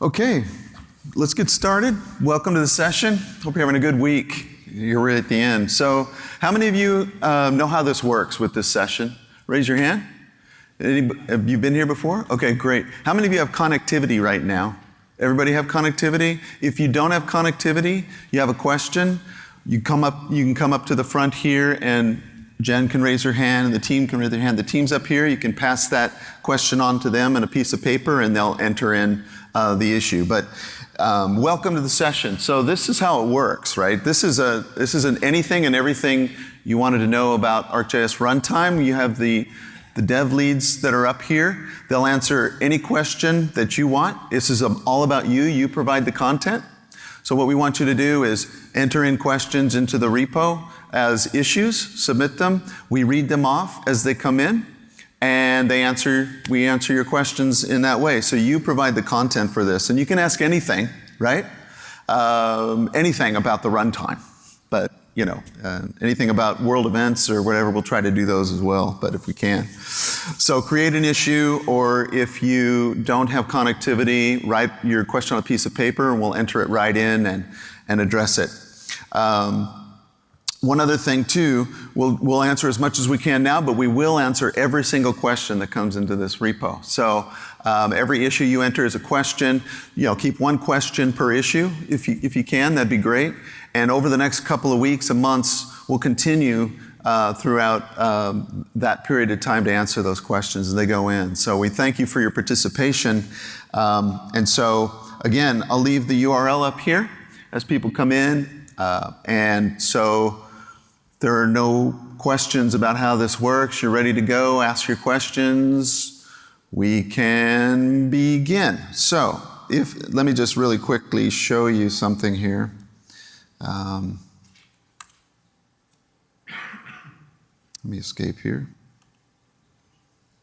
Okay, let's get started. Welcome to the session. Hope you're having a good week. You're right at the end. So, how many of you know how this works with this session? Raise your hand. Have you been here before? Okay, great. How many of you have connectivity right now? Everybody have connectivity? If you don't have connectivity, you have a question, you can come up to the front here and Jen can raise her hand and the team can raise their hand. The team's up here, you can pass that question on to them in a piece of paper and they'll enter in the issue. But welcome to the session. So this is how it works, right? This is an anything and everything you wanted to know about ArcGIS Runtime. You have the dev leads that are up here. They'll answer any question that you want. This is all about you. You provide the content. So what we want you to do is enter in questions into the repo as issues, submit them. We read them off as they come in, and we answer your questions in that way. So you provide the content for this, and you can ask anything, right? Anything about the runtime, but you know, anything about world events or whatever, we'll try to do those as well, but if we can. So create an issue, or if you don't have connectivity, write your question on a piece of paper and we'll enter it right in and address it. One other thing too, we'll answer as much as we can now, but we will answer every single question that comes into this repo. So every issue you enter is a question. You know, keep one question per issue if you can, that'd be great. And over the next couple of weeks and months, we'll continue throughout that period of time to answer those questions as they go in. So we thank you for your participation. And so again, I'll leave the URL up here as people come in. And so there are no questions about how this works. You're ready to go, ask your questions. We can begin. So let me just really quickly show you something here. Let me escape here.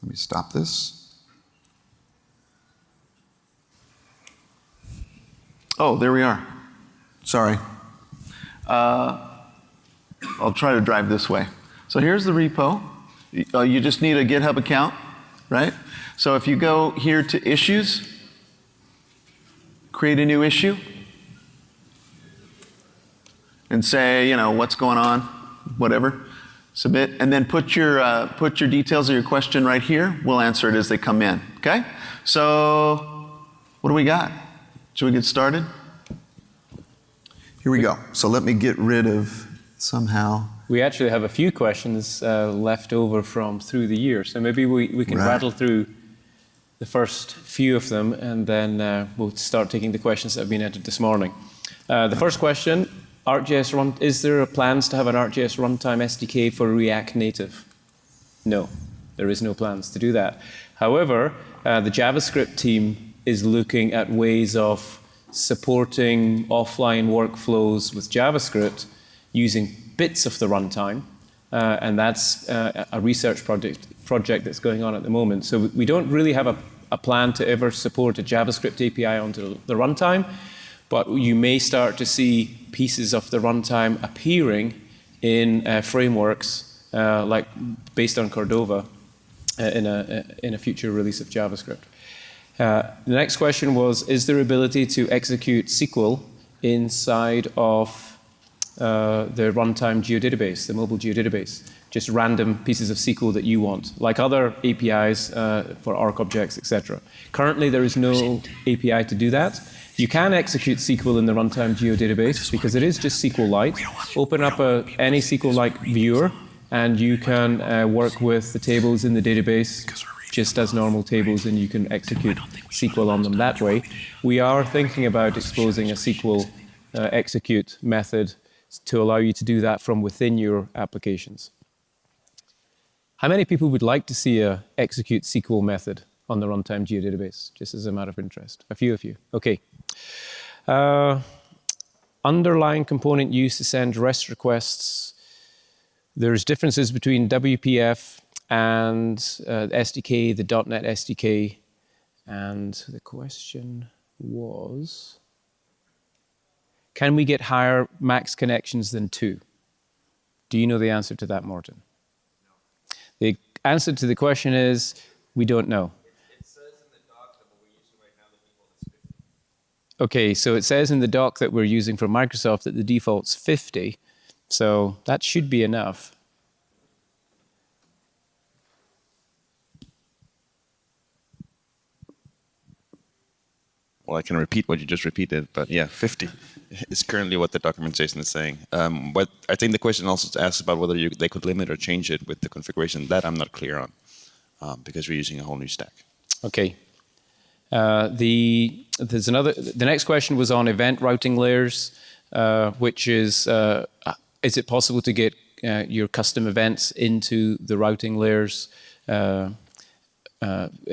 Let me stop this. Oh, there we are. Sorry. I'll try to drive this way. So here's the repo. You just need a GitHub account, right? So if you go here to issues, create a new issue, and say, you know, what's going on, whatever, submit, and then put your details of your question right here. We'll answer it as they come in, okay? So what do we got? Should we get started? Here we go. So let me get rid of somehow. We actually have a few questions left over from through the year, so maybe we can rattle through the first few of them, and then we'll start taking the questions that have been entered this morning. The first question, is there plans to have an ArcGIS Runtime SDK for React Native? No, there is no plans to do that. However, the JavaScript team is looking at ways of supporting offline workflows with JavaScript using bits of the runtime, and that's a research project that's going on at the moment. So we don't really have a plan to ever support a JavaScript API onto the runtime, but you may start to see pieces of the runtime appearing in frameworks like based on Cordova in a future release of JavaScript. The next question was, is there ability to execute SQL inside of the Runtime Geo Database, the mobile Geo Database? Just random pieces of SQL that you want, like other APIs for Arc objects, etc. Currently, there is no API to do that. You can execute SQL in the Runtime Geo Database because it is just SQLite. Open up any SQLite viewer, and you can work with the tables in the database just as normal tables, and you can execute SQL on them that way. We are thinking about exposing a SQL execute method to allow you to do that from within your applications. How many people would like to see a execute SQL method on the Runtime Geo Database, just as a matter of interest? A few of you. Okay. Underlying component used to send REST requests. There's differences between WPF and SDK, the .NET SDK. And the question was, can we get higher max connections than 2? Do you know the answer to that, Morten? No. The answer to the question is, we don't know. It says in the doc that what we're using right now, the default is 50. Okay, so it says in the doc that we're using for Microsoft that the default's 50, so that should be enough. Well, I can repeat what you just repeated, but yeah, 50 is currently what the documentation is saying. But I think the question also asks about whether they could limit or change it with the configuration. That I'm not clear on, because we're using a whole new stack. Okay. The next question was on event routing layers, which is it possible to get your custom events into the routing layers in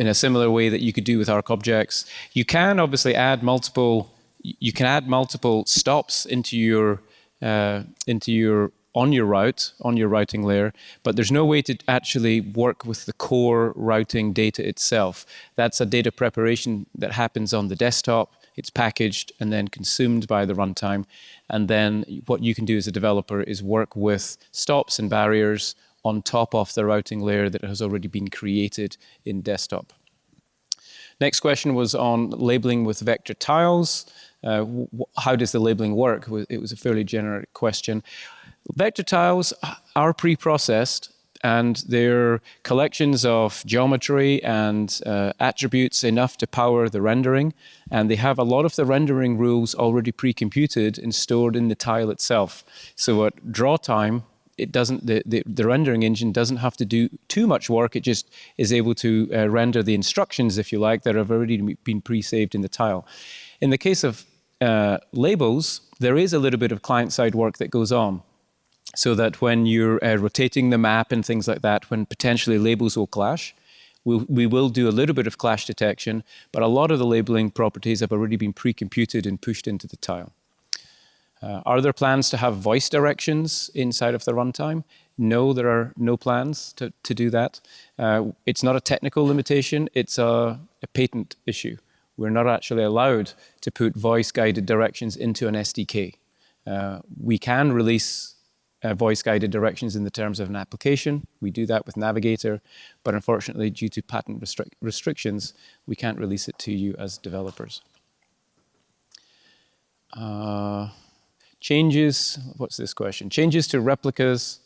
a similar way that you could do with ArcObjects? You can obviously add multiple stops into your on your routing layer, but there's no way to actually work with the core routing data itself. That's a data preparation that happens on the desktop. It's packaged and then consumed by the runtime. And then what you can do as a developer is work with stops and barriers on top of the routing layer that has already been created in desktop. Next question was on labeling with vector tiles. How does the labeling work? It was a fairly generic question. Vector tiles are pre-processed, and they're collections of geometry and attributes enough to power the rendering, and they have a lot of the rendering rules already pre-computed and stored in the tile itself. So at draw time, it doesn't, the rendering engine doesn't have to do too much work. It just is able to render the instructions, if you like, that have already been pre-saved in the tile. In the case of labels, there is a little bit of client-side work that goes on, so that when you're rotating the map and things like that, when potentially labels will clash, we will do a little bit of clash detection, but a lot of the labeling properties have already been pre-computed and pushed into the tile. Are there plans to have voice directions inside of the runtime? No, there are no plans to do that. It's not a technical limitation, it's a patent issue. We're not actually allowed to put voice-guided directions into an SDK. We can release voice-guided directions in the terms of an application. We do that with Navigator, but unfortunately, due to patent restrictions, we can't release it to you as developers. Changes, what's this question? Changes to replicas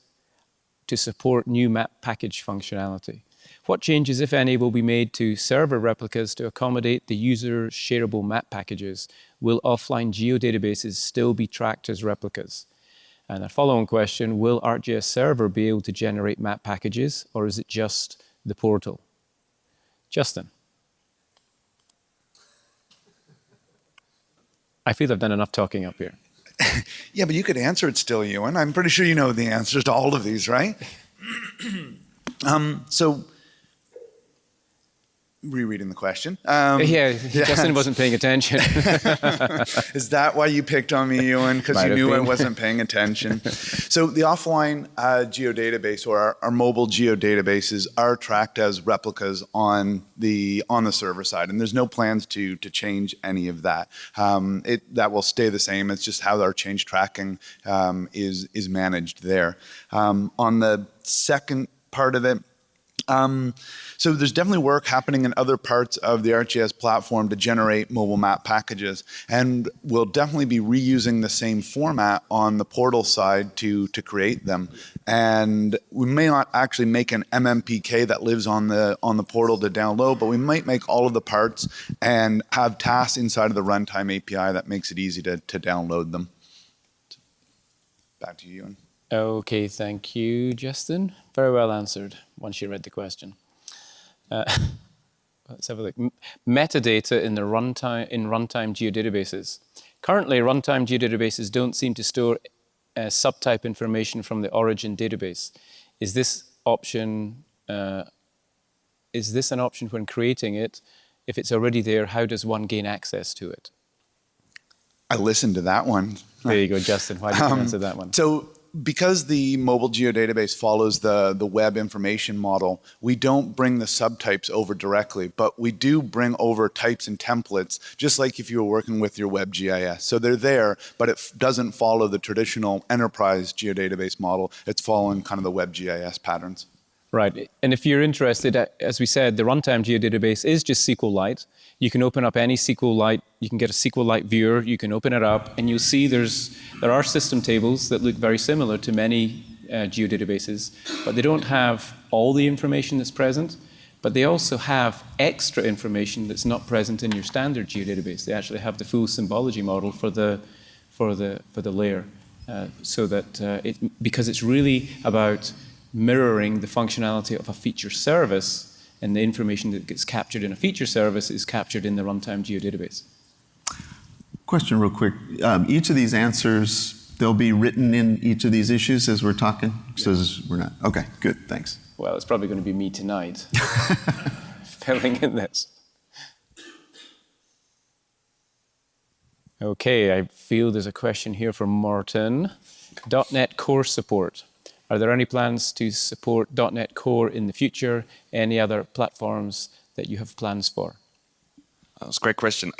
to support new map package functionality. What changes, if any, will be made to server replicas to accommodate the user shareable map packages? Will offline geodatabases still be tracked as replicas? And a follow-on question, will ArcGIS Server be able to generate map packages, or is it just the portal? Justin. I feel I've done enough talking up here. Yeah, but you could answer it still, Euan. I'm pretty sure you know the answers to all of these, right? So, rereading the question. Justin wasn't paying attention. Is that why you picked on me, Euan? Because you knew I wasn't paying attention. So the offline geodatabase, or our mobile geodatabases, are tracked as replicas on the server side, and there's no plans to change any of that. That will stay the same. It's just how our change tracking is managed there. On the second part of it, so there's definitely work happening in other parts of the ArcGIS platform to generate mobile map packages, and we'll definitely be reusing the same format on the portal side to create them. And we may not actually make an MMPK that lives on the portal to download, but we might make all of the parts and have tasks inside of the Runtime API that makes it easy to download them. Back to you, Euan. Okay, thank you, Justin. Very well answered once you read the question. Let's have a look. Metadata in runtime geodatabases. Currently, runtime geodatabases don't seem to store subtype information from the origin database. Is this an option when creating it? If it's already there, how does one gain access to it? I listened to that one. There you go, Justin. Why did you answer that one? So, because the mobile geodatabase follows the web information model, we don't bring the subtypes over directly, but we do bring over types and templates, just like if you were working with your web GIS. So they're there, but it doesn't follow the traditional enterprise geodatabase model. It's following kind of the web GIS patterns. Right, and if you're interested, as we said, the runtime geodatabase is just SQLite. You can open up any SQLite you can get a SQL-like viewer, you can open it up, and you'll see there are system tables that look very similar to many geodatabases, but they don't have all the information that's present, but they also have extra information that's not present in your standard geodatabase. They actually have the full symbology model for the layer, so that because it's really about mirroring the functionality of a feature service, and the information that gets captured in a feature service is captured in the Runtime Geo Database. Question real quick. Each of these answers, they'll be written in each of these issues as we're talking? Says we're not. Okay, good, thanks. Well, it's probably going to be me tonight filling in this. Okay, I feel there's a question here from Morten. .NET Core support. Are there any plans to support .NET Core in the future? Any other platforms that you have plans for? That's a great question.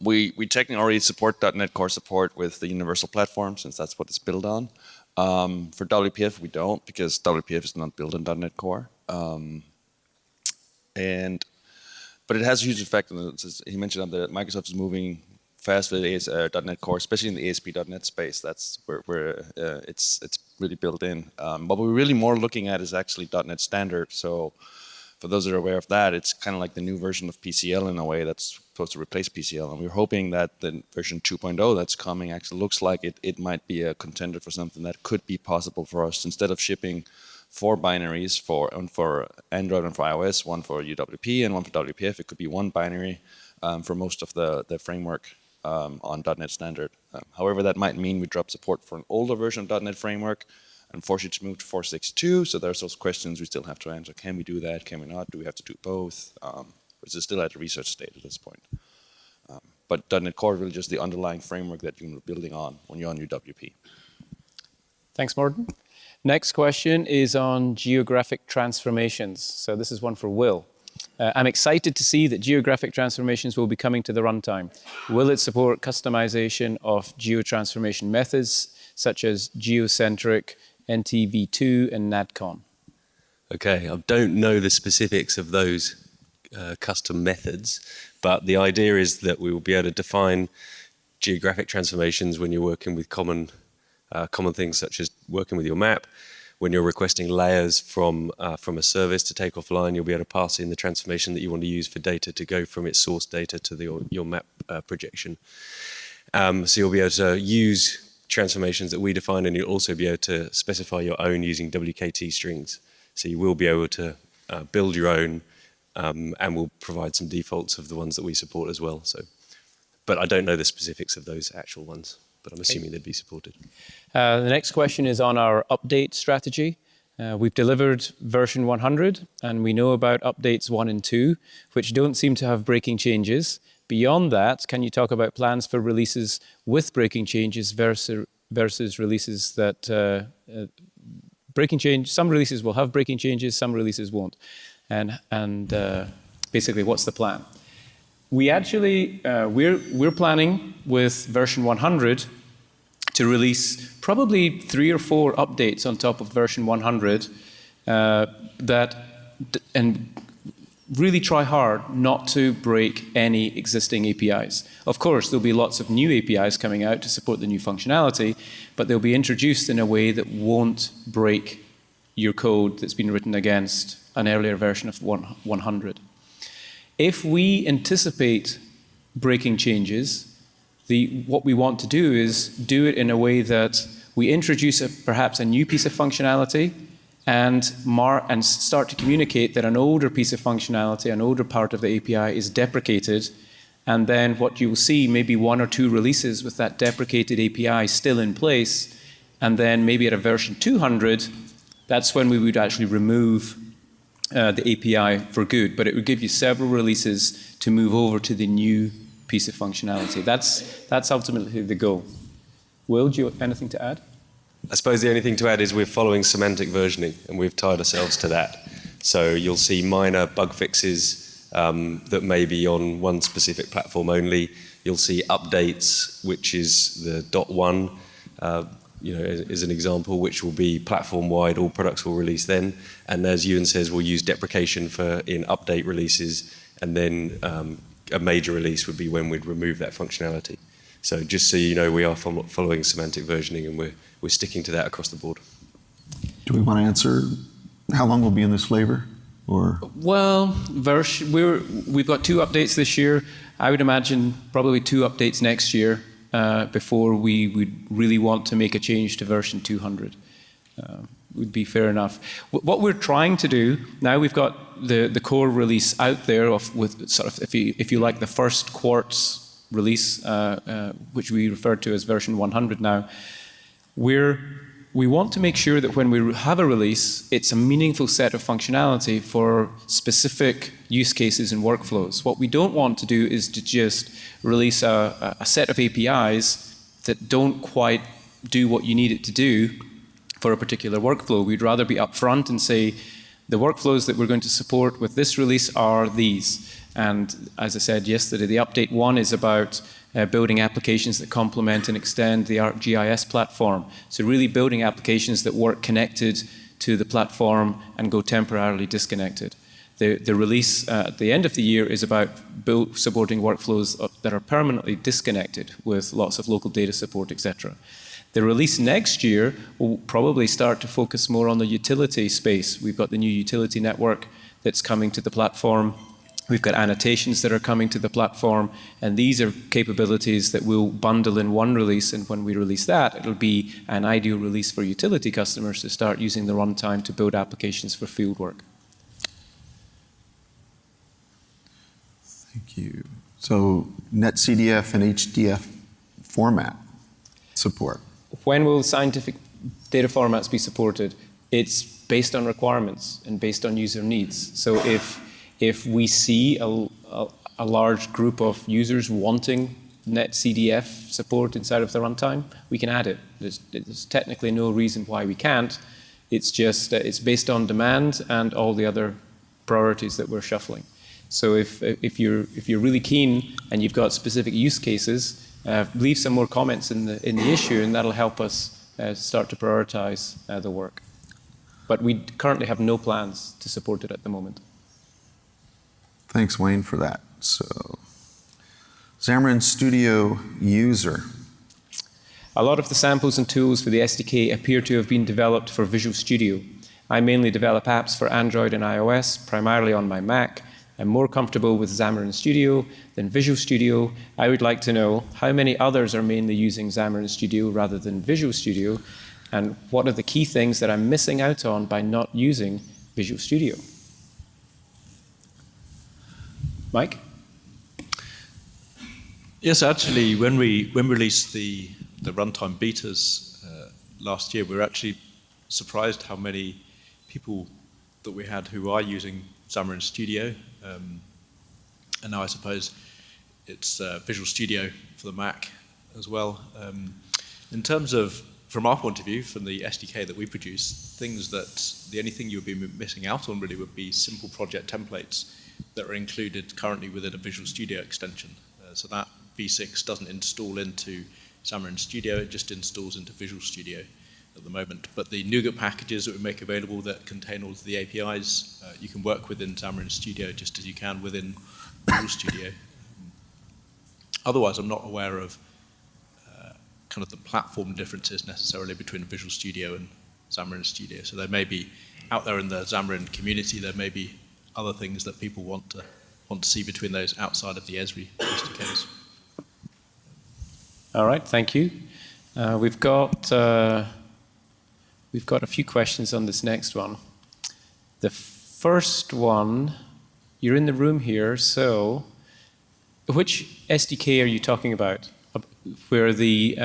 We technically already support .NET Core support with the universal platform, since that's what it's built on. For WPF, we don't, because WPF is not built on .NET Core. But it has a huge effect. He mentioned that Microsoft is moving fast with .NET Core, especially in the ASP.NET space. That's where it's really built in. What we're really more looking at is actually .NET Standard. So for those that are aware of that, it's kind of like the new version of PCL in a way that's supposed to replace PCL. And we're hoping that the version 2.0 that's coming actually looks like it might be a contender for something that could be possible for us. Instead of shipping 4 binaries for Android and for iOS, one for UWP and one for WPF, it could be 1 binary for most of the framework on .NET Standard. However, that might mean we drop support for an older version of .NET Framework and force it to move to 4.6.2. So there's those questions we still have to answer. Can we do that? Can we not? Do we have to do both? Which is still at the research state at this point. But .NET Core is really just the underlying framework that you're building on when you're on UWP. Thanks, Morten. Next question is on geographic transformations. So this is one for Will. I'm excited to see that geographic transformations will be coming to the runtime. Will it support customization of geo transformation methods such as geocentric, NTV2, and NADCON? Okay, I don't know the specifics of those custom methods, but the idea is that we will be able to define geographic transformations when you're working with common things such as working with your map. When you're requesting layers from a service to take offline, you'll be able to pass in the transformation that you want to use for data to go from its source data to your map projection. So you'll be able to use transformations that we define, and you'll also be able to specify your own using WKT strings. So you will be able to build your own, and we'll provide some defaults of the ones that we support as well. So, but I don't know the specifics of those actual ones, but I'm assuming they'd be supported. The next question is on our update strategy. We've delivered version 100, and we know about updates 1 and 2, which don't seem to have breaking changes. Beyond that, can you talk about plans for releases with breaking changes versus releases that some releases will have breaking changes, some releases won't, and basically, what's the plan? We actually we're planning with version 100 to release probably 3 or 4 updates on top of version 100 and really try hard not to break any existing APIs. Of course, there'll be lots of new APIs coming out to support the new functionality, but they'll be introduced in a way that won't break your code that's been written against an earlier version of 100. If we anticipate breaking changes, what we want to do is do it in a way that we introduce perhaps a new piece of functionality and start to communicate that an older piece of functionality, an older part of the API is deprecated, and then what you'll see maybe 1 or 2 releases with that deprecated API still in place, and then maybe at a version 200, that's when we would actually remove the API for good, but it would give you several releases to move over to the new piece of functionality. That's ultimately the goal. Will, do you have anything to add? I suppose the only thing to add is we're following semantic versioning, and we've tied ourselves to that. So you'll see minor bug fixes that may be on one specific platform only. You'll see updates, which is the .1, is an example, which will be platform-wide. All products will release then. And as Euan says, we'll use deprecation in update releases, and then a major release would be when we'd remove that functionality. So just so you know, we are following semantic versioning, and we're sticking to that across the board. Do we want to answer how long we'll be in this flavor? Or Well, we've got 2 updates this year. I would imagine probably 2 updates next year before we would really want to make a change to version 200. Would be fair enough. What we're trying to do now, we've got the core release out there with sort of, if you like, the first Quartz release, which we refer to as version 100 now. We want to make sure that when we have a release, it's a meaningful set of functionality for specific use cases and workflows. What we don't want to do is to just release a set of APIs that don't quite do what you need it to do for a particular workflow. We'd rather be upfront and say, the workflows that we're going to support with this release are these. And as I said yesterday, the update 1 is about building applications that complement and extend the ArcGIS platform. So really building applications that work connected to the platform and go temporarily disconnected. The release at the end of the year is about supporting workflows that are permanently disconnected with lots of local data support, etc. The release next year will probably start to focus more on the utility space. We've got the new utility network that's coming to the platform. We've got annotations that are coming to the platform, and these are capabilities that we'll bundle in one release, and when we release that, it'll be an ideal release for utility customers to start using the runtime to build applications for fieldwork. thank you. So NetCDF and HDF format support. When will scientific data formats be supported? It's based on requirements and based on user needs. So if we see a large group of users wanting NetCDF support inside of the runtime, we can add it. There's technically no reason why we can't. It's just it's based on demand and all the other priorities that we're shuffling. So if you're really keen and you've got specific use cases, leave some more comments in the issue, and that'll help us start to prioritize the work. But we currently have no plans to support it at the moment. Thanks, Wayne, for that. So, Xamarin Studio user. A lot of the samples and tools for the SDK appear to have been developed for Visual Studio. I mainly develop apps for Android and iOS, primarily on my Mac. I'm more comfortable with Xamarin Studio than Visual Studio. I would like to know how many others are mainly using Xamarin Studio rather than Visual Studio, and what are the key things that I'm missing out on by not using Visual Studio? Mike? Yes, actually, when we released the runtime betas last year, we were actually surprised how many people that we had who are using Xamarin Studio. And now I suppose it's Visual Studio for the Mac as well. In terms of, from our point of view, from the SDK that we produce, the only thing you'd be missing out on really would be simple project templates that are included currently within a Visual Studio extension. So that V6 doesn't install into Xamarin Studio, it just installs into Visual Studio at the moment. But the NuGet packages that we make available that contain all of the APIs, you can work within Xamarin Studio just as you can within Visual Studio. Otherwise, I'm not aware of kind of the platform differences necessarily between Visual Studio and Xamarin Studio. So there may be, out there in the Xamarin community, there may be other things that people want to see between those outside of the Esri SDKs. All right, thank you. We've got a few questions on this next one. The first one, you're in the room here, so which SDK are you talking about? Where the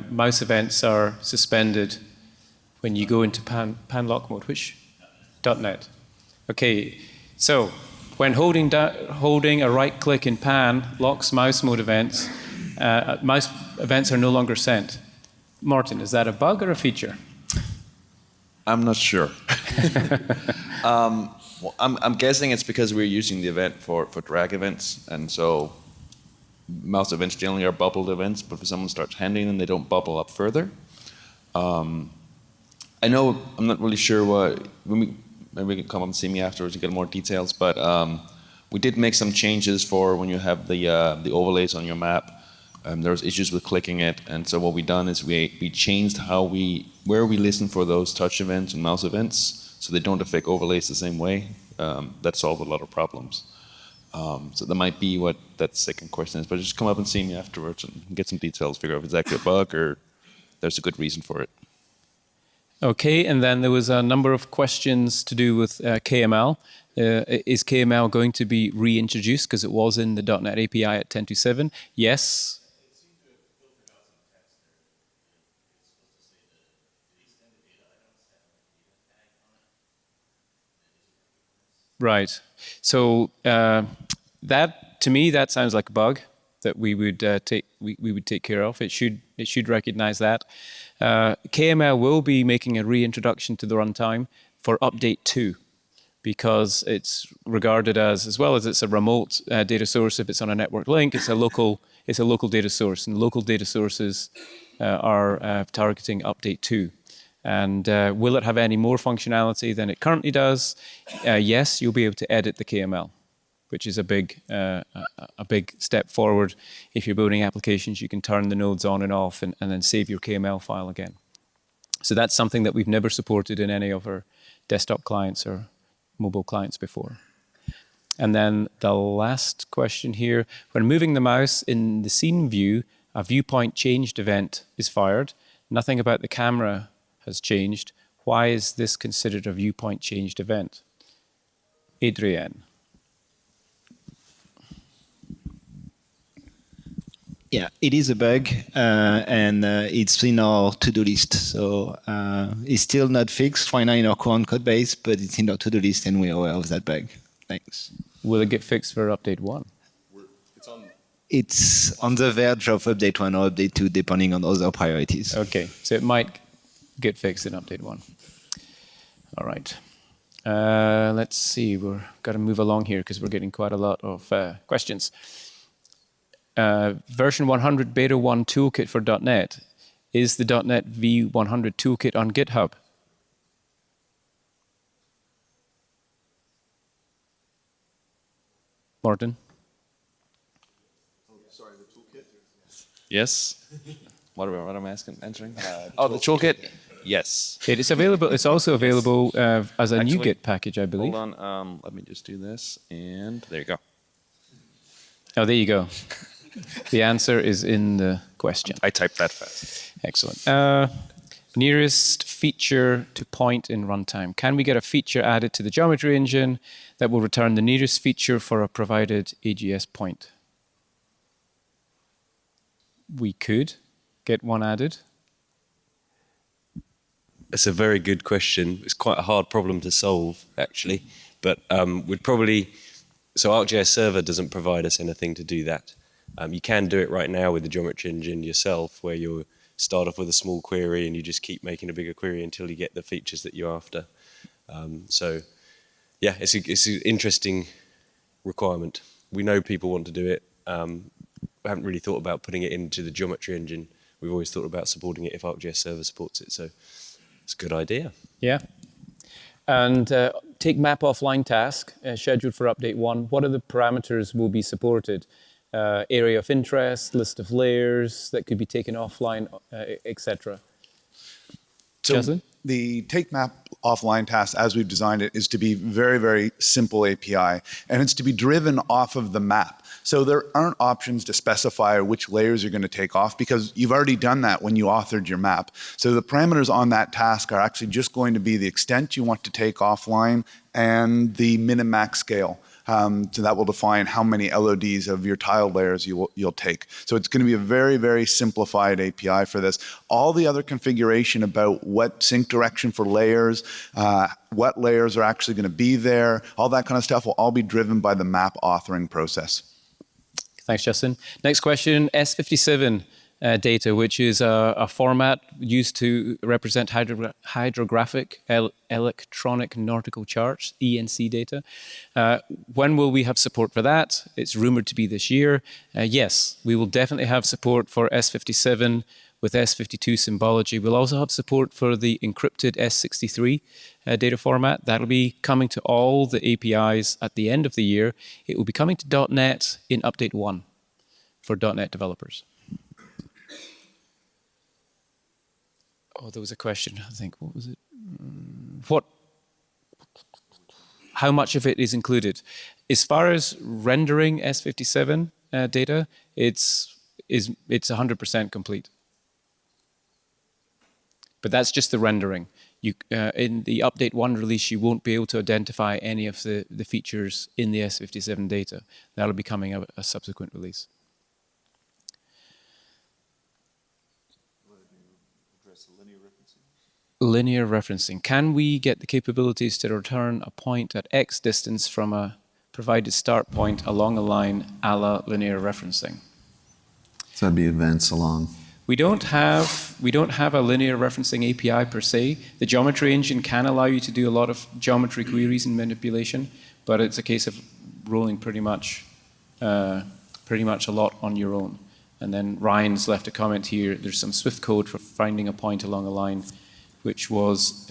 mouse events are suspended when you go into pan lock mode? Which? .NET. Okay, so when holding a right click in pan locks mouse mode events, mouse events are no longer sent. Morten, is that a bug or a feature? I'm not sure. Well, I'm guessing it's because we're using the event for drag events, and so mouse events generally are bubbled events, but if someone starts handling them, they don't bubble up further. I know, I'm not really sure what, maybe you can come up and see me afterwards and get more details, but We did make some changes for when you have the overlays on your map. There was issues with clicking it, and so what we done is we changed where we listen for those touch events and mouse events, so they don't affect overlays the same way. That solved a lot of problems. So that might be what that second question is, but just come up and see me afterwards and get some details, figure out if it's actually a bug or there's a good reason for it. Okay, and then there was a number of questions to do with KML. Is KML going to be reintroduced because it was in the .NET API at 10.2.7? Yes. Right. So that, to me, that sounds like a bug that we would take care of. It should recognize that. KML will be making a reintroduction to the runtime for update 2, because it's regarded as well as it's a remote data source. If it's on a network link, it's a local data source, and local data sources are targeting update 2. And will it have any more functionality than it currently does? Yes, you'll be able to edit the KML, which is a big step forward. If you're building applications, you can turn the nodes on and off and then save your KML file again. So that's something that we've never supported in any of our desktop clients or mobile clients before. And then the last question here, when moving the mouse in the scene view, a viewpoint changed event is fired. Nothing about the camera has changed. Why is this considered a viewpoint changed event? Adrian. Yeah, it is a bug, and it's in our to-do list. So it's still not fixed right now in our current code base, but it's in our to-do list, and we're aware of that bug. Thanks. Will it get fixed for update 1? It's on the verge of update 1 or update 2, depending on other priorities. Okay, so it might get fixed in update 1. All right. Let's see. We've got to move along here because we're getting quite a lot of questions. Version 100 Beta 1 toolkit for .NET. Is the .NET V100 toolkit on GitHub? Morten? Oh, sorry, the toolkit? Yes. What am I answering? The toolkit? Yes. It is available. It's also available as a NuGet package, I believe. Hold on. Let me just do this, and there you go. Oh, there you go. The answer is in the question. I typed that fast. Excellent. Nearest feature to point in runtime. Can we get a feature added to the geometry engine that will return the nearest feature for a provided AGS point? We could get one added. It's a very good question. It's quite a hard problem to solve, actually. But we'd probably... So ArcGIS Server doesn't provide us anything to do that. You can do it right now with the geometry engine yourself, where you start off with a small query and you just keep making a bigger query until you get the features that you're after. So, yeah, it's an interesting requirement. We know people want to do it. We haven't really thought about putting it into the geometry engine. We've always thought about supporting it if ArcGIS Server supports it. So it's a good idea. Yeah. And take map offline task, scheduled for update 1. What are the parameters will be supported? Area of interest, list of layers that could be taken offline, etc. So Justin? the take map offline task, as we've designed it, is to be very, very simple API, and it's to be driven off of the map. So there aren't options to specify which layers you're going to take off, because you've already done that when you authored your map. So the parameters on that task are actually just going to be the extent you want to take offline and the min and max scale. So that will define how many LODs of your tile layers you'll take. So it's going to be a very, very simplified API for this. All the other configuration about what sync direction for layers, what layers are actually going to be there, all that kind of stuff will all be driven by the map authoring process. Thanks, Justin. Next question, S57 data, which is a format used to represent hydrographic electronic nautical charts, ENC data. When will we have support for that? It's rumored to be this year. Yes, we will definitely have support for S57 with S52 Symbology. We'll also have support for the encrypted S63 data format. That'll be coming to all the APIs at the end of the year. It will be coming to .NET in Update 1 for .NET developers. Oh, there was a question, I think. What was it? How much of it is included? As far as rendering S57 data, it's 100% complete. But that's just the rendering. In the Update 1 release, you won't be able to identify any of the features in the S57 data. That'll be coming a subsequent release. Linear referencing. Can we get the capabilities to return a point at X distance from a provided start point along a line a la linear referencing? So that'd be events along. We don't have a linear referencing API per se. The geometry engine can allow you to do a lot of geometry queries and manipulation, but it's a case of rolling pretty much a lot on your own. And then Ryan's left a comment here. There's some Swift code for finding a point along a line, which was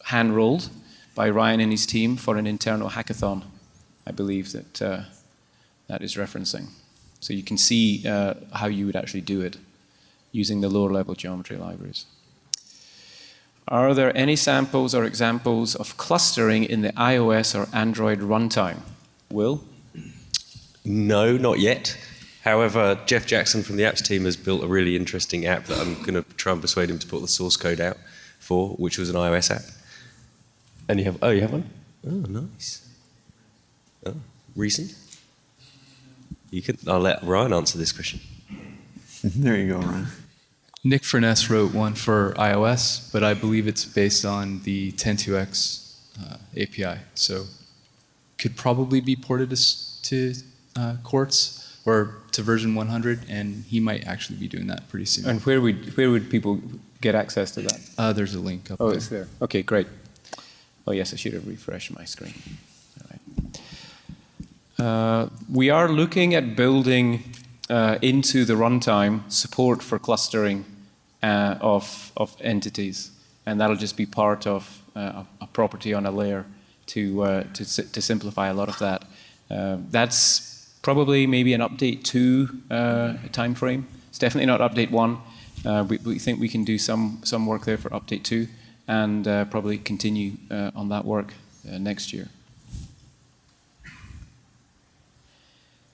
hand-rolled by Ryan and his team for an internal hackathon. I believe that is referencing. So you can see how you would actually do it using the lower-level geometry libraries. Are there any samples or examples of clustering in the iOS or Android runtime? Will? No, not yet. However, Jeff Jackson from the apps team has built a really interesting app that I'm going to try and persuade him to put the source code out for, which was an iOS app. And you have one? Oh, nice. Oh, recent? I'll let Ryan answer this question. There you go, Ryan. Nick Furness wrote one for iOS, but I believe it's based on the 10.2x API. So could probably be ported to Quartz or to version 100, and he might actually be doing that pretty soon. And where would people get access to that? There's a link up there. there. It's there. Okay, great. Oh yes, I should have refreshed my screen. All right. We are looking at building into the runtime support for clustering of entities, and that'll just be part of a property on a layer to simplify a lot of that. That's probably maybe an update 2 time frame. It's definitely not update 1. We think we can do some work there for update 2, and probably continue on that work next year.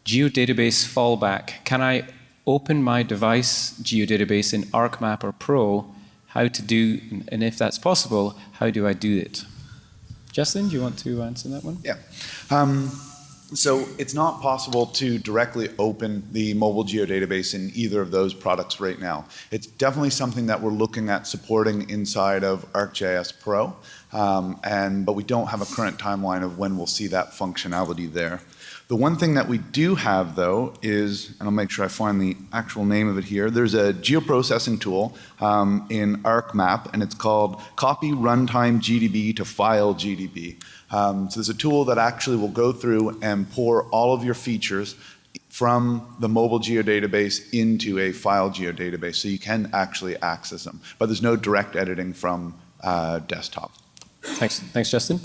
GeoDatabase fallback. Can I open my device GeoDatabase in ArcMap or Pro? How to do, and if that's possible, how do I do it? Justin, do you want to answer that one? Yeah. So it's not possible to directly open the mobile geodatabase in either of those products right now. It's definitely something that we're looking at supporting inside of ArcGIS Pro, but we don't have a current timeline of when we'll see that functionality there. The one thing that we do have, though, is, and I'll make sure I find the actual name of it here, there's a geoprocessing tool in ArcMap, and it's called Copy Runtime GDB to File GDB. So there's a tool that actually will go through and pour all of your features from the mobile geodatabase into a file geodatabase, so you can actually access them. But there's no direct editing from desktop. Thanks, Justin.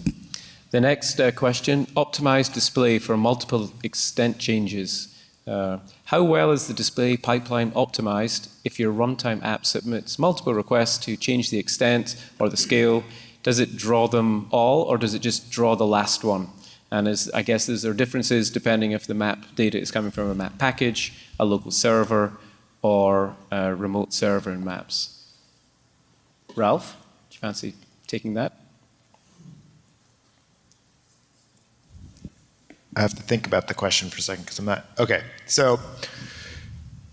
The next question, optimized display for multiple extent changes. How well is the display pipeline optimized if your runtime app submits multiple requests to change the extent or the scale? Does it draw them all, or does it just draw the last one? And I guess there are differences depending if the map data is coming from a map package, a local server, or a remote server in maps. Ralph, do you fancy taking that? I have to think about the question for a second because I'm not, okay. So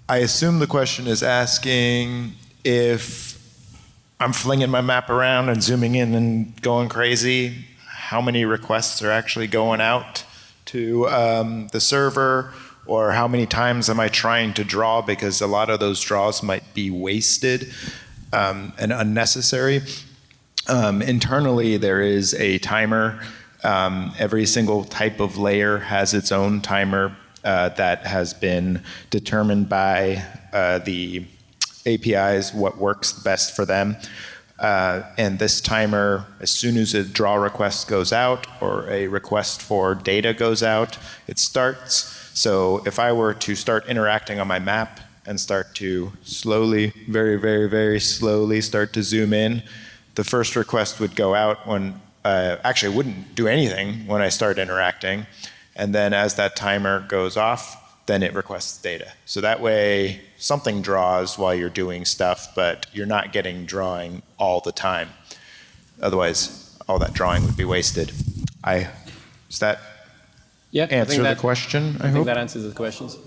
I assume the question is asking if I'm flinging my map around and zooming in and going crazy, how many requests are actually going out to the server, or how many times am I trying to draw, because a lot of those draws might be wasted and unnecessary. Internally, there is a timer. Every single type of layer has its own timer that has been determined by the APIs what works best for them. And this timer, as soon as a draw request goes out or a request for data goes out, it starts. So if I were to start interacting on my map and start to slowly, very, very, very slowly start to zoom in, the first request would go out when, actually it wouldn't do anything when I start interacting. And then as that timer goes off, then it requests data. So that way something draws while you're doing stuff, but you're not getting drawing all the time. Otherwise, all that drawing would be wasted. Does that answer the question, I think hope? that answers the questions.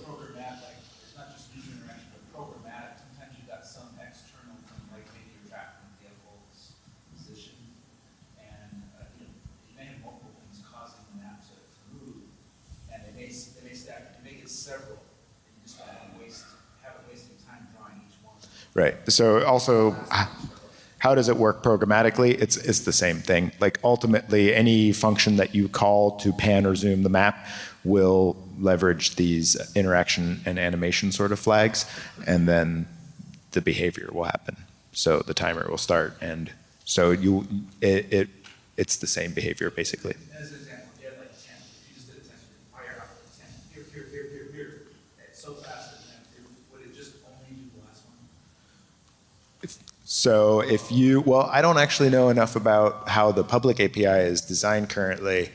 Right. So also, how does it work programmatically? It's the same thing. Like ultimately, any function that you call to pan or zoom the map will leverage these interaction and animation sort of flags, and then the behavior will happen. So the timer will start, and so it's the same behavior basically. As an example, if you had like 10, if you just did a 10, fire out 10, here, it's so fast that would it just only do the last one? So if you, well, I don't actually know enough about how the public API is designed currently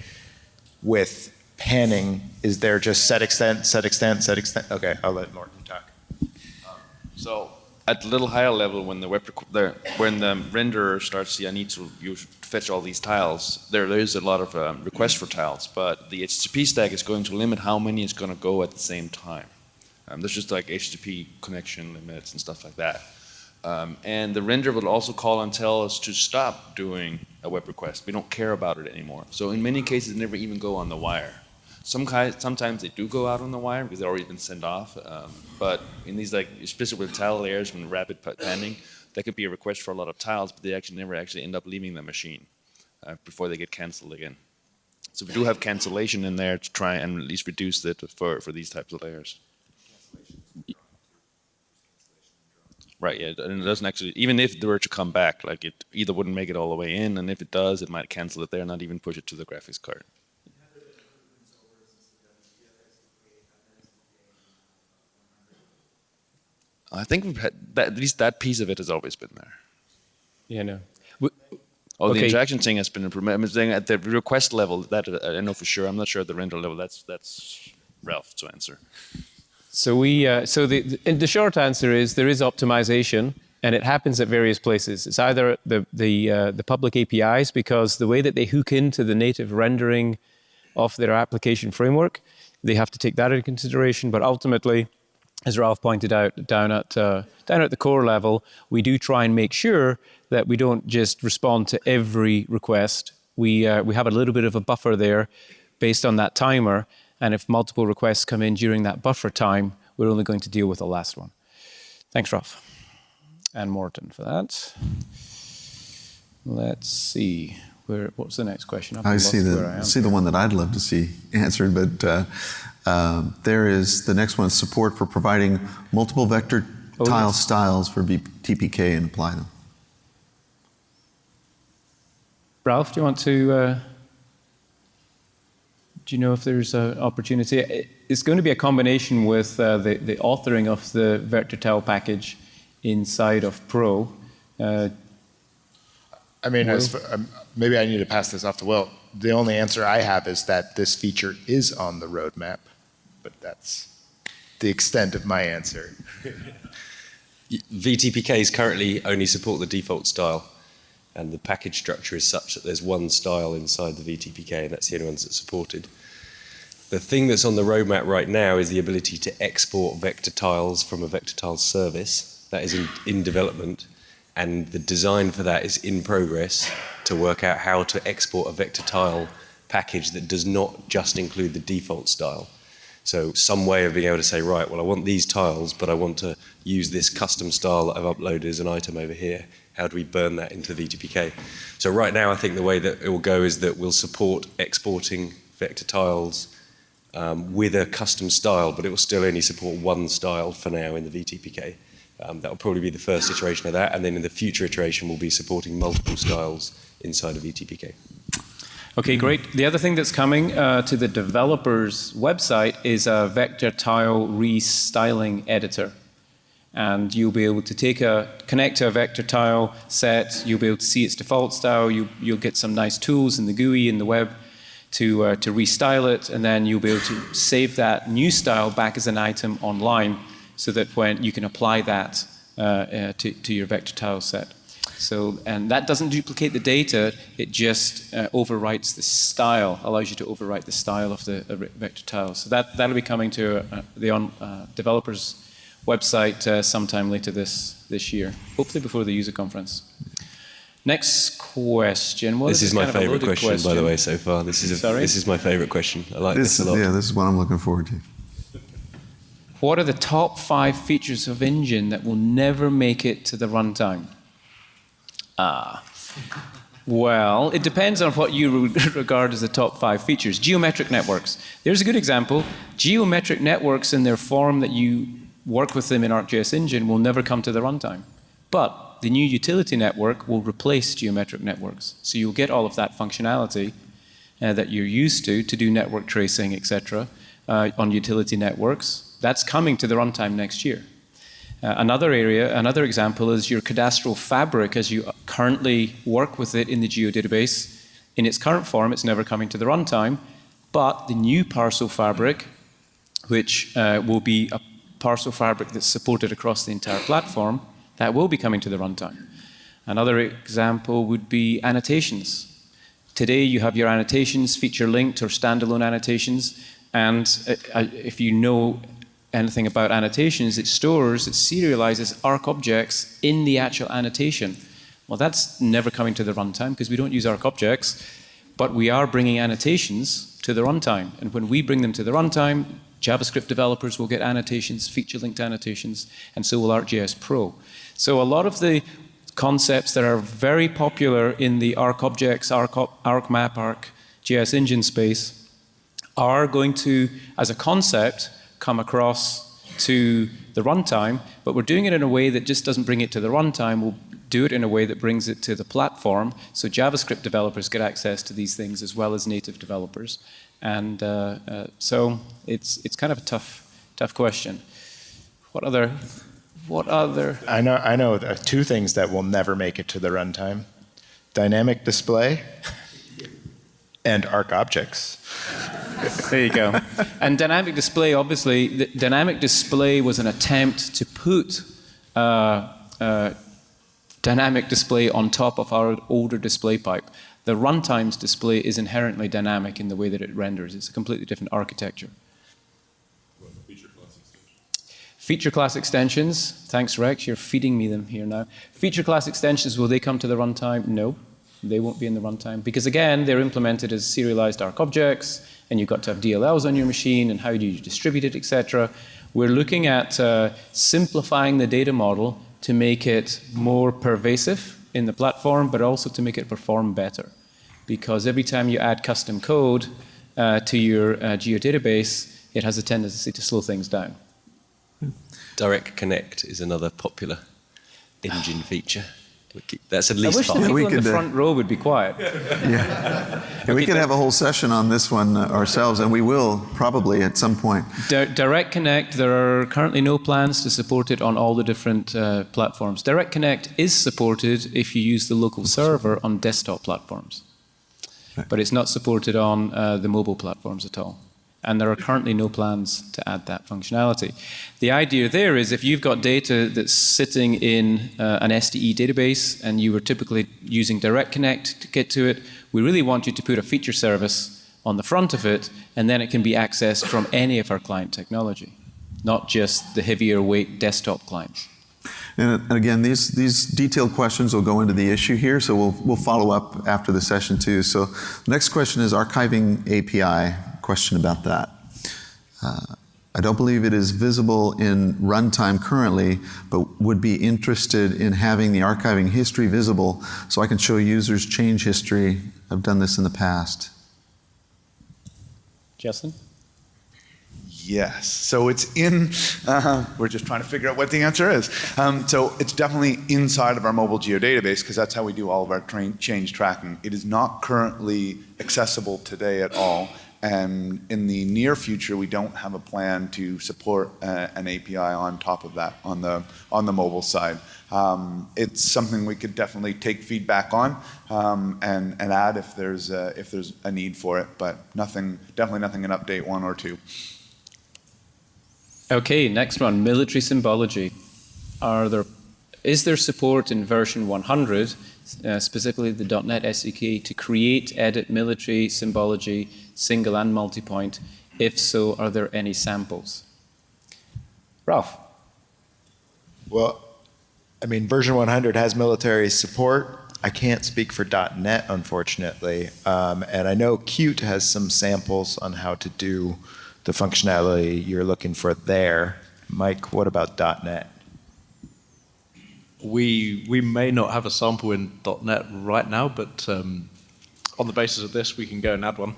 with panning. Is there just set extent, set extent, set extent? Okay, I'll let Morten talk. So at a little higher level, when the renderer starts, I need to fetch all these tiles, there is a lot of requests for tiles, but the HTTP stack is going to limit how many is going to go at the same time. There's just like HTTP connection limits and stuff like that. And the renderer will also call and tell us to stop doing a web request. We don't care about it anymore. So in many cases, they never even go on the wire. Sometimes they do go out on the wire because they've already been sent off. But in these, like, especially with tile layers from rapid panning, that could be a request for a lot of tiles, but they actually never end up leaving the machine before they get canceled again. So we do have cancellation in there to try and at least reduce it for these types of layers. Right, yeah, and it doesn't actually, even if it were to come back, like it either wouldn't make it all the way in, and if it does, it might cancel it there, not even push it to the graphics card. I think we've had that, at least that piece of it has always been there. Yeah, no. The interaction thing has been improved. I'm saying at the request level, that I know for sure. I'm not sure at the render level. That's Ralph to answer. So the short answer is there is optimization, and it happens at various places. It's either the public APIs, because the way that they hook into the native rendering of their application framework, they have to take that into consideration. But ultimately, as Ralph pointed out, down at the core level, we do try and make sure that we don't just respond to every request. We have a little bit of a buffer there based on that timer. And if multiple requests come in during that buffer time, we're only going to deal with the last one. Thanks, Ralph. And Morten for that. Let's see. What's the next question? I see the one that I'd love to see answered, but there is the next one, support for providing multiple vector tile styles for TPK and apply them. Ralph, do you want to... Do you know if there's an opportunity? It's going to be a combination with the authoring of the vector tile package inside of Pro. I mean, maybe I need to pass this off to Will. The only answer I have is that this feature is on the roadmap, but that's the extent of my answer. VTPKs currently only support the default style, and the package structure is such that there's one style inside the VTPK, and that's the only ones that's supported. The thing that's on the roadmap right now is the ability to export vector tiles from a vector tile service. That is in development, and the design for that is in progress to work out how to export a vector tile package that does not just include the default style. So some way of being able to say, right, well, I want these tiles, but I want to use this custom style that I've uploaded as an item over here. How do we burn that into the VTPK? So right now, I think the way that it will go is that we'll support exporting vector tiles with a custom style, but it will still only support one style for now in the VTPK. That will probably be the first iteration of that, and then in the future iteration, we'll be supporting multiple styles inside of ETPK. Okay, great. The other thing that's coming to the developer's website is a vector tile restyling editor. And you'll be able to connect to a vector tile set, you'll be able to see its default style, you'll get some nice tools in the GUI, in the web, to restyle it, and then you'll be able to save that new style back as an item online so that when you can apply that to your vector tile set. So, and that doesn't duplicate the data, it just overwrites the style, allows you to overwrite the style of the vector tile. So that'll be coming to the developers' website sometime later this year, hopefully before the user conference. Next question. This is my favorite question, by the way, so far. This is my favorite question. I like this a lot. Yeah, this is what I'm looking forward to. What are the top 5 features of Engine that will never make it to the runtime? Well, it depends on what you regard as the top 5 features. Geometric networks. There's a good example. Geometric networks in their form that you work with them in ArcGIS Engine will never come to the runtime. But the new utility network will replace geometric networks. So you'll get all of that functionality that you're used to do network tracing, etc., on utility networks. That's coming to the runtime next year. Another example is your cadastral fabric as you currently work with it in the Geo Database. In its current form, it's never coming to the runtime, but the new parcel fabric, which will be a parcel fabric that's supported across the entire platform, that will be coming to the runtime. Another example would be annotations. Today you have your annotations, feature linked or standalone annotations, and if you know anything about annotations, it serializes ARC objects in the actual annotation. Well, that's never coming to the runtime because we don't use ARC objects, but we are bringing annotations to the runtime. And when we bring them to the runtime, JavaScript developers will get annotations, feature-linked annotations, and so will ArcGIS Pro. So a lot of the concepts that are very popular in the ARC objects, ARC map, ArcGIS engine space are going to, as a concept, come across to the runtime, but we're doing it in a way that just doesn't bring it to the runtime. We'll do it in a way that brings it to the platform, so JavaScript developers get access to these things as well as native developers. And so it's kind of a tough question. What other? I know 2 things that will never make it to the runtime: dynamic display and ARC objects. There you go. And dynamic display, obviously, the dynamic display was an attempt to put dynamic display on top of our older display pipe. The runtime's display is inherently dynamic in the way that it renders. It's a completely different architecture. Feature class extensions. Thanks, Rex. You're feeding me them here now. Feature class extensions, will they come to the runtime? No, they won't be in the runtime. Because again, they're implemented as serialized ARC objects, and you've got to have DLLs on your machine, and how do you distribute it, etc. We're looking at simplifying the data model to make it more pervasive in the platform, but also to make it perform better. Because every time you add custom code to your GeoDatabase, it has a tendency to slow things down. Direct Connect is another popular engine feature. That's at least I wish the people in the front row would be quiet. Yeah. And we could have a whole session on this one ourselves, and we will probably at some point. Direct Connect, there are currently no plans to support it on all the different platforms. Direct Connect is supported if you use the local server on desktop platforms. Right. But it's not supported on the mobile platforms at all. And there are currently no plans to add that functionality. The idea there is if you've got data that's sitting in an SDE database and you were typically using Direct Connect to get to it, we really want you to put a feature service on the front of it, and then it can be accessed from any of our client technology, not just the heavier weight desktop clients. And again, these detailed questions will go into the issue here, so we'll follow up after the session too. So the next question is archiving API. Question about that. I don't believe it is visible in runtime currently, but would be interested in having the archiving history visible so I can show users change history. I've done this in the past. Justin? Yes. So it's in, we're just trying to figure out what the answer is. So it's definitely inside of our mobile geodatabase because that's how we do all of our change tracking. It is not currently accessible today at all. And in the near future, we don't have a plan to support an API on top of that on the mobile side. It's something we could definitely take feedback on and add if there's a need for it, but definitely nothing in update 1 or 2. Okay, next one, military symbology. Is there support in version 100, specifically the .NET SDK, to create, edit military symbology, single and multi-point? If so, are there any samples? Ralph? Well, I mean, version 100 has military support. I can't speak for .NET, unfortunately. And I know Qt has some samples on how to do the functionality you're looking for there. Mike, what about .NET? We may not have a sample in .NET right now, but on the basis of this, we can go and add one.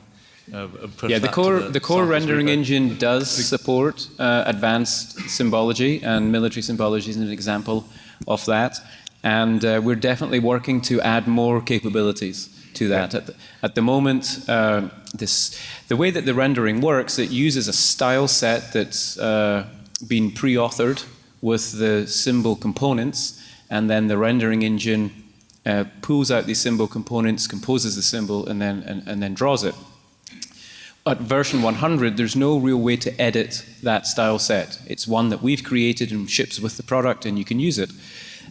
And push the core rendering engine does support advanced symbology, and military symbology is an example of that. And we're definitely working to add more capabilities to that. At the moment, the way that the rendering works, it uses a style set that's been pre-authored with the symbol components, and then the rendering engine pulls out these symbol components, composes the symbol, and then draws it. At version 100, there's no real way to edit that style set. It's one that we've created and ships with the product, and you can use it.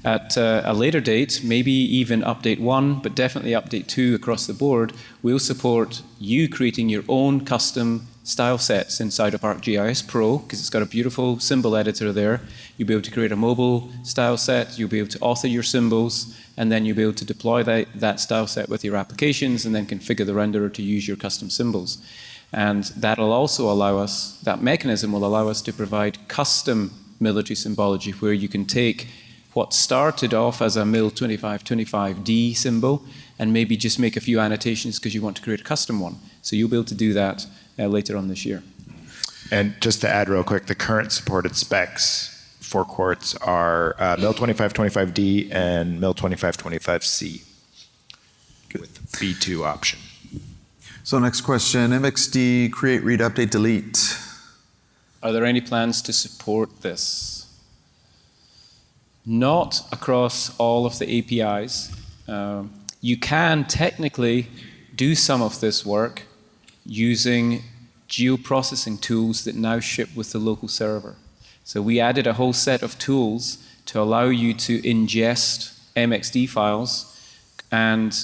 At a later date, maybe even update 1, but definitely update 2 across the board, we'll support you creating your own custom style sets inside of ArcGIS Pro, because it's got a beautiful symbol editor there. You'll be able to create a mobile style set, you'll be able to author your symbols, and then you'll be able to deploy that style set with your applications and then configure the renderer to use your custom symbols. And that'll also allow us, that mechanism will allow us to provide custom military symbology where you can take what started off as a MIL2525D symbol and maybe just make a few annotations because you want to create a custom one. So you'll be able to do that later on this year. And just to add real quick, the current supported specs for quartz are MIL2525D and MIL2525C with B2 option. So next question, MXD, create, read, update, delete. Are there any plans to support this? Not across all of the APIs. You can technically do some of this work using geoprocessing tools that now ship with the local server. So we added a whole set of tools to allow you to ingest MXD files and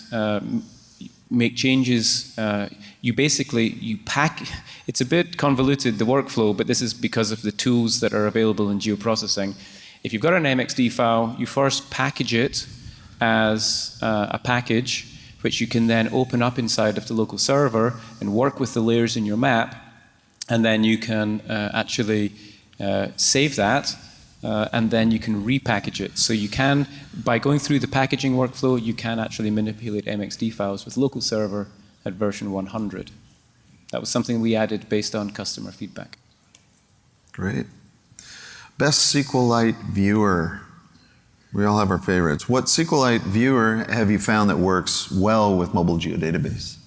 make changes. You pack, it's a bit convoluted, the workflow, but this is because of the tools that are available in geoprocessing. If you've got an MXD file, you first package it as a package, which you can then open up inside of the local server and work with the layers in your map, and then you can actually save that, and then you can repackage it. So you can, by going through the packaging workflow, you can actually manipulate MXD files with local server at version 100. That was something we added based on customer feedback. Great. Best SQLite viewer. We all have our favorites. What SQLite viewer have you found that works well with mobile geodatabase?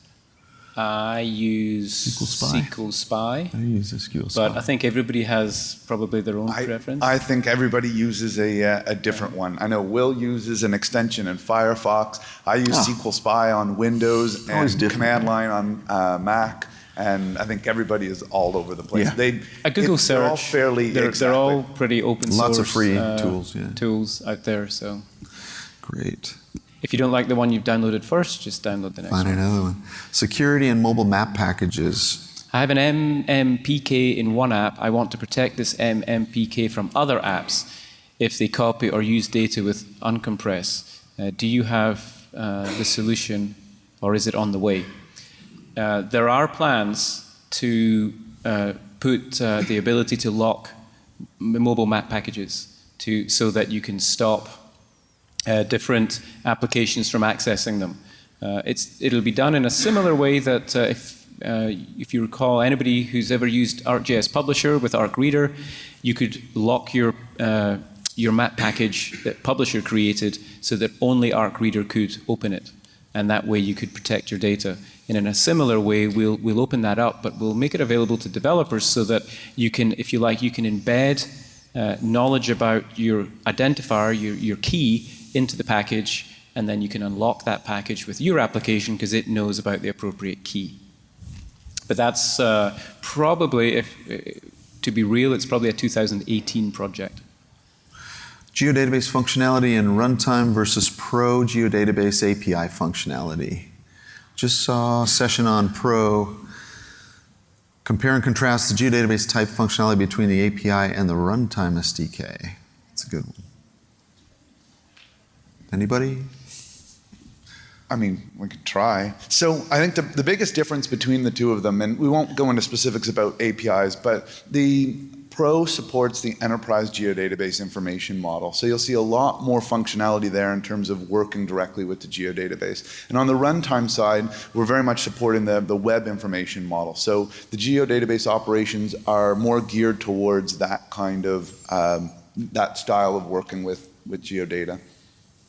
I use SQL Spy. I use SQL Spy. But I think everybody has probably their own preference. I think everybody uses a different one. I know Will uses an extension in Firefox. I use SQL Spy on Windows and command line on Mac. And I think everybody is all over the place. Yeah. A Google search. They're all fairly they're all pretty open source. Lots of free tools. Yeah. Tools out there. So great. If you don't like the one you've downloaded first, just download the next one. Find another one. Security and mobile map packages. I have an MMPK in one app. I want to protect this MMPK from other apps if they copy or use data with uncompress. Do you have the solution, or is it on the way? There are plans to put the ability to lock mobile map packages so that you can stop different applications from accessing them. It'll be done in a similar way that if if you recall, anybody who's ever used ArcGIS Publisher with ArcReader, you could lock your map package that Publisher created so that only ArcReader could open it. And that way you could protect your data. And in a similar way, we'll open that up, but we'll make it available to developers so that you can, if you like, you can embed knowledge about your identifier, your key, into the package, and then you can unlock that package with your application because it knows about the appropriate key. But that's probably, to be real, it's probably a 2018 project. GeoDatabase functionality in Runtime versus Pro GeoDatabase API functionality. Just saw a session on Pro. Compare and contrast the GeoDatabase type functionality between the API and the Runtime SDK. That's a good one. Anybody? I mean, we could try. So I think the biggest difference between the two of them, and we won't go into specifics about APIs, but the Pro supports the enterprise geodatabase information model. So you'll see a lot more functionality there in terms of working directly with the geodatabase. And on the runtime side, we're very much supporting the web information model. So the geodatabase operations are more geared towards that kind of, that style of working with geodata.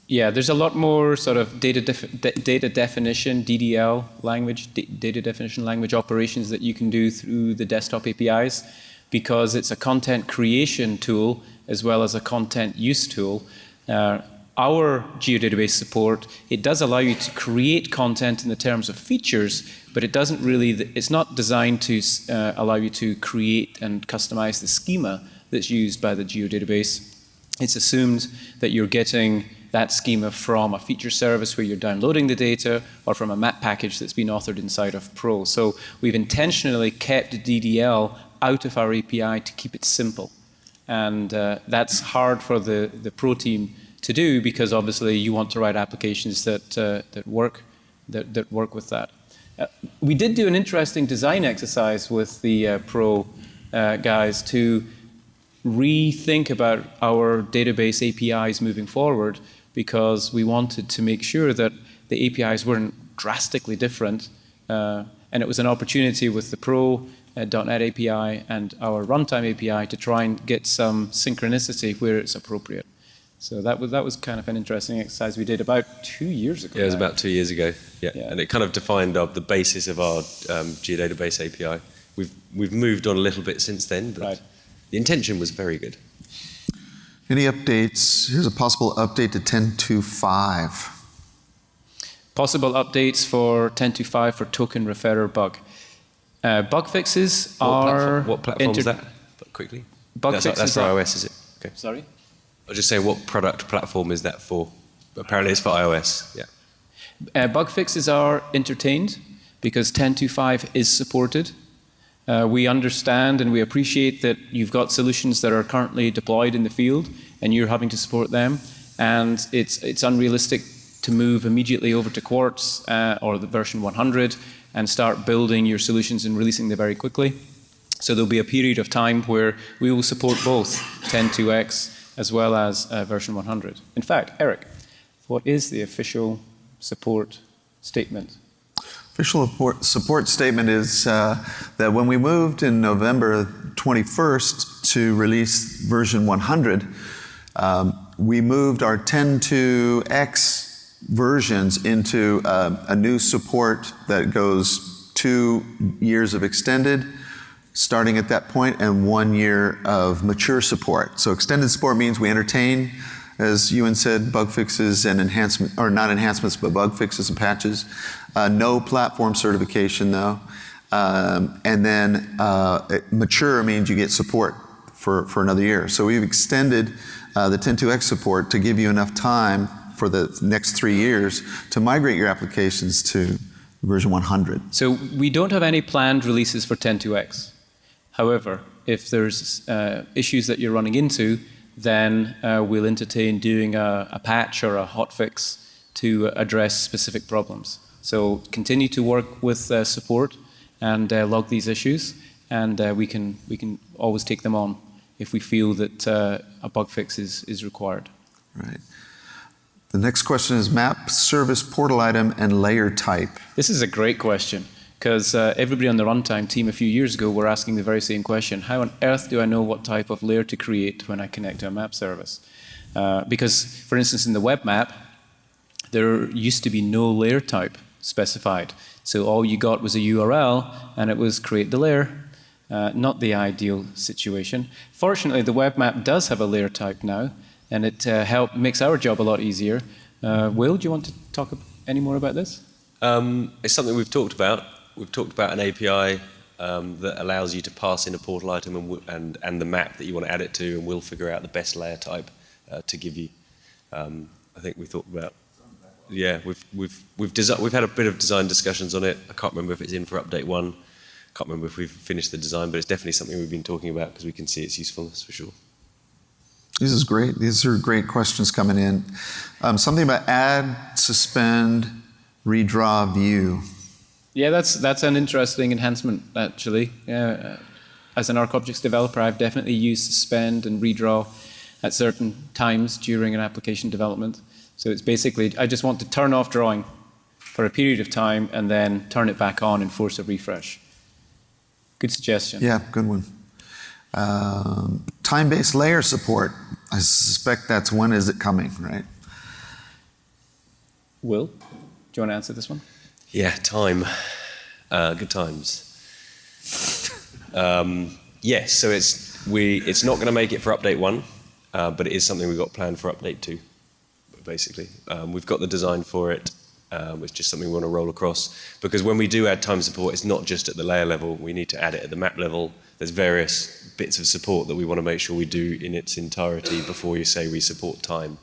Yeah, there's a lot more sort of data definition, DDL language, data definition language operations that you can do through the desktop APIs, because it's a content creation tool as well as a content use tool. Our GeoDatabase support, it does allow you to create content in the terms of features, but it doesn't really, it's not designed to allow you to create and customize the schema that's used by the GeoDatabase. It's assumed that you're getting that schema from a feature service where you're downloading the data, or from a map package that's been authored inside of Pro. So we've intentionally kept DDL out of our API to keep it simple. And that's hard for the Pro team to do, because obviously you want to write applications that work with that. We did do an interesting design exercise with the Pro guys to rethink about our database APIs moving forward, because we wanted to make sure that the APIs weren't drastically different. And it was an opportunity with the Pro .NET API and our Runtime API to try and get some synchronicity where it's appropriate. So that was kind of an interesting exercise we did about 2 years ago. Yeah, it was about 2 years ago. Yeah, and it kind of defined the basis of our GeoDatabase API. We've moved on a little bit since then, but the intention was very good. Any updates? Here's a possible update to 10.2.5. Possible updates for 10.2.5 for token referrer bug. Bug fixes are... What platform is that? Quickly. Bug fixes that's for iOS, is it? Okay. Sorry? I was just saying, what product platform is that for? Apparently it's for iOS, yeah. Bug fixes are entertained because 10.2.5 is supported. We understand and we appreciate that you've got solutions that are currently deployed in the field and you're having to support them. And it's unrealistic to move immediately over to Quartz or the version 100 and start building your solutions and releasing them very quickly. So there'll be a period of time where we will support both 10.2x as well as version 100. In fact, Eric, what is the official support statement? Official support statement is that when we moved in November 21st to release version 100, we moved our 10.2x versions into a new support that goes 2 years of extended, starting at that point, and 1 year of mature support. So extended support means we entertain, as Euan said, bug fixes and enhancement, or not enhancements, but bug fixes and patches. No platform certification though. And then mature means you get support for another year. So we've extended the 10.2x support to give you enough time for the next 3 years to migrate your applications to version 100. So we don't have any planned releases for 10.2x. However, if there's issues that you're running into, then we'll entertain doing a patch or a hotfix to address specific problems. So continue to work with support and log these issues, and we can always take them on if we feel that a bug fix is required. Right. The next question is map service portal item and layer type. This is a great question. because everybody on the runtime team a few years ago were asking the very same question. How on earth do I know what type of layer to create when I connect to a map service? Because, for instance, in the web map, there used to be no layer type specified. So all you got was a URL, and it was create the layer. Not the ideal situation. Fortunately, the web map does have a layer type now, and it makes our job a lot easier. Will, do you want to talk any more about this? It's something we've talked about. We've talked about an API that allows you to pass in a portal item and the map that you want to add it to, and we'll figure out the best layer type to give you. I think we thought about. Yeah, we've had a bit of design discussions on it. I can't remember if it's in for update 1. Can't remember if we've finished the design, but it's definitely something we've been talking about because we can see its usefulness for sure. This is great. These are great questions coming in. Something about add, suspend, redraw, view. Yeah, that's an interesting enhancement, actually. As an ArcObjects developer, I've definitely used suspend and redraw at certain times during an application development. So it's basically, I just want to turn off drawing for a period of time and then turn it back on and force a refresh. Good suggestion. Yeah, good one. Time-based layer support. I suspect that's when is it coming, right? Will, do you want to answer this one? Yeah, time. Good times. Yes, so it's not going to make it for update 1, but it is something we've got planned for update 2, basically. We've got the design for it. It's just something we want to roll across. Because when we do add time support, it's not just at the layer level. We need to add it at the map level. There's various bits of support that we want to make sure we do in its entirety before you say we support time.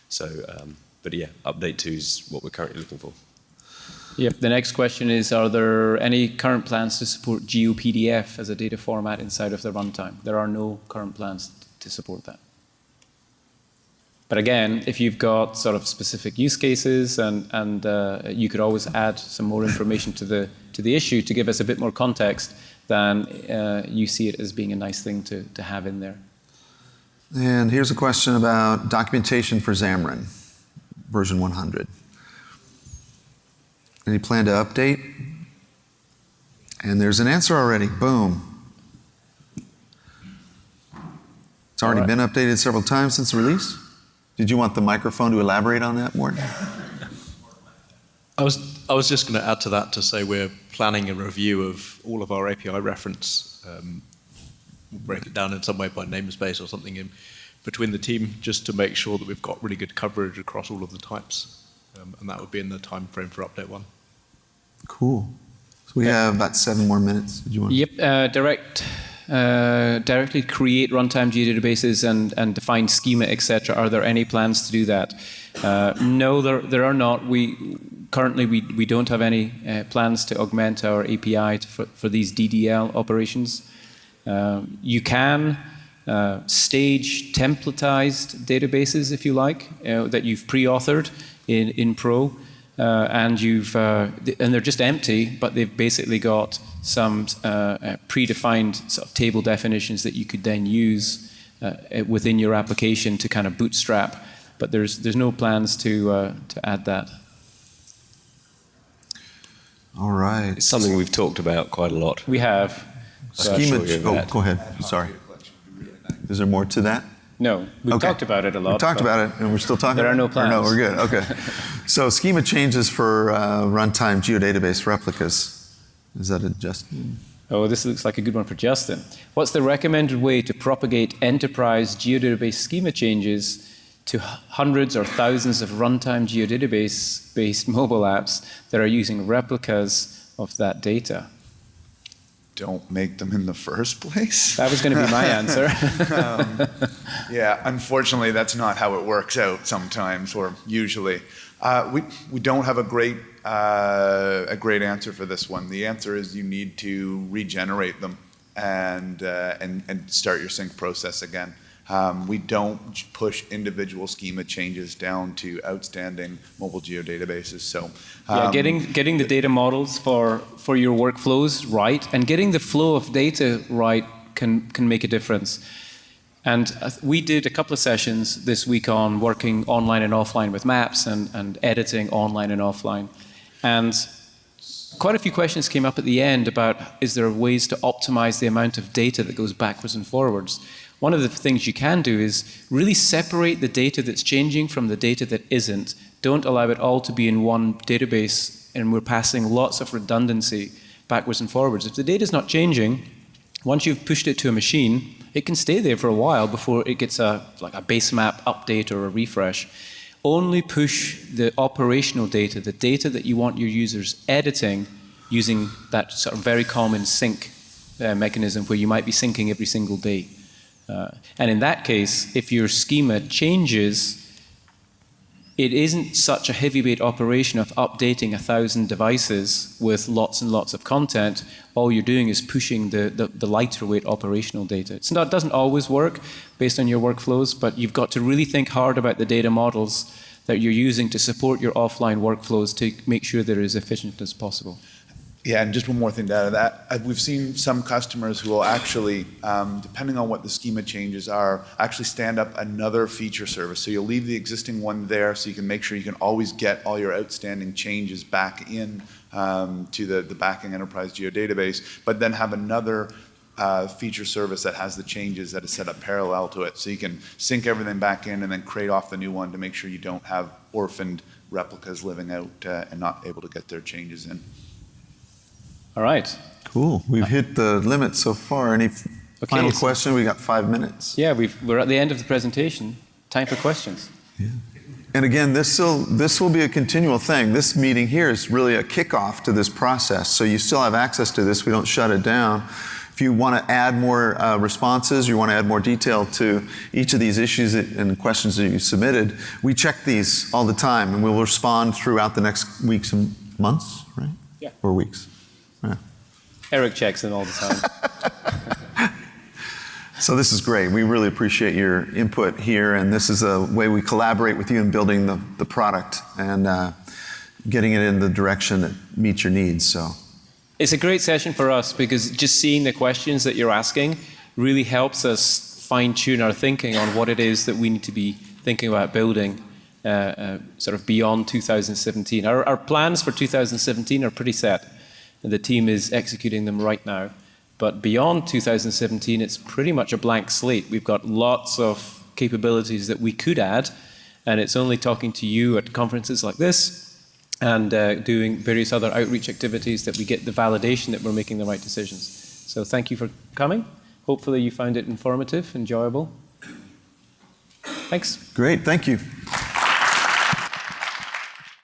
So, but yeah, update 2 is what we're currently looking for. Yep, the next question is, are there any current plans to support GeoPDF as a data format inside of the runtime? There are no current plans to support that. But again, if you've got sort of specific use cases and you could always add some more information to the issue to give us a bit more context, then you see it as being a nice thing to have in there. And here's a question about documentation for Xamarin, version 100. Any plan to update? And there's an answer already. Boom. It's already been updated several times since release. Did you want the microphone to elaborate on that, Morten? I was just going to add to that to say we're planning a review of all of our API reference. We'll break it down in some way by namespace or something in between the team, just to make sure that we've got really good coverage across all of the types. And that would be in the time frame for update 1. Cool. So we have about 7 more minutes. Did you want? Yep, directly create runtime geodatabases and define schema, etc. Are there any plans to do that? No, there are not. Currently we don't have any plans to augment our API for these DDL operations. You can stage templatized databases, if you like, that you've pre-authored in Pro, and they're just empty, but they've basically got some predefined sort of table definitions that you could then use within your application to kind of bootstrap. But there's no plans to add that. All right. It's something we've talked about quite a lot. We have. Schema. Oh, go ahead. Sorry. Is there more to that? No, we've talked about it a lot. We talked about it, and we're still talking. There about are no it? plans. Or no, we're good. Okay. So schema changes for runtime GeoDatabase replicas. Is that adjusted? Oh, this looks like a good one for Justin. What's the recommended way to propagate enterprise GeoDatabase schema changes to hundreds or thousands of runtime GeoDatabase-based mobile apps that are using replicas of that data? Don't make them in the first place. That was going to be my answer. Yeah, unfortunately, that's not how it works out sometimes, or usually. We don't have a great answer for this one. The answer is you need to regenerate them and start your sync process again. We don't push individual schema changes down to outstanding mobile geodatabases. So yeah, getting the data models for your workflows right and getting the flow of data right can make a difference. And we did a couple of sessions this week on working online and offline with maps and editing online and offline. And quite a few questions came up at the end about, is there ways to optimize the amount of data that goes backwards and forwards? One of the things you can do is really separate the data that's changing from the data that isn't. Don't allow it all to be in one database, and we're passing lots of redundancy backwards and forwards. If the data's not changing, once you've pushed it to a machine, it can stay there for a while before it gets like a base map update or a refresh. Only push the operational data, the data that you want your users editing, using that sort of very common sync mechanism where you might be syncing every single day. And in that case, if your schema changes, it isn't such a heavyweight operation of updating 1,000 devices with lots and lots of content. All you're doing is pushing the lighter weight operational data. It doesn't always work based on your workflows, but you've got to really think hard about the data models that you're using to support your offline workflows to make sure they're as efficient as possible. Yeah, and just one more thing to add to that. We've seen some customers who will actually, depending on what the schema changes are, actually stand up another feature service. So you'll leave the existing one there so you can make sure you can always get all your outstanding changes back in to the backing enterprise geodatabase, but then have another feature service that has the changes that is set up parallel to it. So you can sync everything back in and then create off the new one to make sure you don't have orphaned replicas living out and not able to get their changes in. All right. Cool. We've hit the limit so far. Any final question? We got 5 minutes. Yeah, we're at the end of the presentation. Time for questions. Yeah. And again, this will be a continual thing. This meeting here is really a kickoff to this process. So you still have access to this. We don't shut it down. If you want to add more responses, you want to add more detail to each of these issues and questions that you submitted, we check these all the time, and we'll respond throughout the next weeks and months, right? Yeah. Or weeks. Yeah. Eric checks them all the time. So this is great. We really appreciate your input here, and this is a way we collaborate with you in building the product and getting it in the direction that meets your needs. So it's a great session for us because just seeing the questions that you're asking really helps us fine-tune our thinking on what it is that we need to be thinking about building sort of beyond 2017. Our plans for 2017 are pretty set, and the team is executing them right now. But beyond 2017, it's pretty much a blank slate. We've got lots of capabilities that we could add, and it's only talking to you at conferences like this and doing various other outreach activities that we get the validation that we're making the right decisions. So thank you for coming. Hopefully you found it informative, enjoyable. Thanks. Great, thank you.